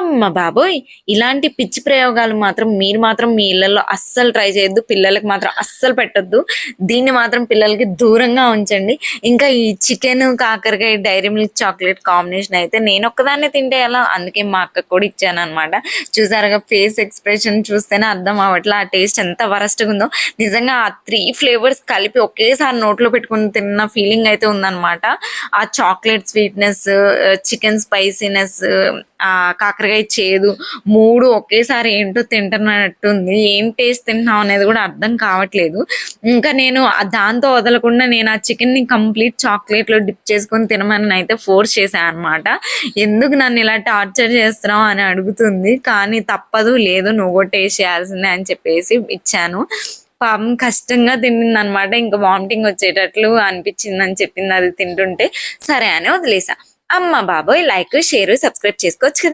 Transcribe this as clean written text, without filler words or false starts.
అమ్మ బాబోయ్! ఇలాంటి పిచ్చి ప్రయోగాలు మాత్రం మీరు మాత్రం మీ ఇళ్లలో అస్సలు ట్రై చేయొద్దు. పిల్లలకి మాత్రం అస్సలు పెట్టొద్దు. దీన్ని మాత్రం పిల్లలకి దూరంగా ఉంచండి. ఇంకా ఈ చికెను, కాకరకాయ, డైరీ మిల్క్ చాక్లేట్ కాంబినేషన్ అయితే నేనొక్కదాన్నే తింటే ఎలా? అందుకే మా అక్కకి కూడా ఇచ్చాననమాట. చూసారుగా ఫేస్ ఎక్స్‌ప్రెషన్ చూస్తేనే అర్థం అవ్వట్లా ఆ టేస్ట్ ఎంత వరస్ట్‌గుందో. నిజంగా ఆ 3 ఫ్లేవర్స్ కలిపి ఒకేసారి నోట్లో పెట్టుకొని తిన్న ఫీలింగ్ అయితే ఉందనమాట. ఆ చాక్లేట్ స్వీట్‌నెస్, చికెన్ స్పైసీనెస్, కాకరకాయ చేదు 3 ఒకేసారి ఏంటో తింటున్నట్టుంది. ఏం టేస్ట్ తింటున్నాం అనేది కూడా అర్థం కావట్లేదు. ఇంకా నేను దాంతో వదలకుండా నేను ఆ చికెన్‌ని కంప్లీట్ చాక్లేట్‌లో డిప్ చేసుకొని తినమని అయితే ఫోర్స్ చేశా అనమాట. ఎందుకు నన్ను ఇలా టార్చర్ చేస్తున్నావు అని అడుగుతుంది. కానీ తప్పదు లేదు నువ్వు కూడా టేస్ట్ చేయాల్సిందే అని చెప్పేసి ఇచ్చాను. పాపం కష్టంగా తినిందనమాట. ఇంక వామిటింగ్ వచ్చేటట్లు అనిపించిందని చెప్పింది అది తింటుంటే. సరే అని వదిలేసా. అమ్మ బాబోయ్! లైక్, షేర్, సబ్స్క్రైబ్ చేసుకోవచ్చు కదా!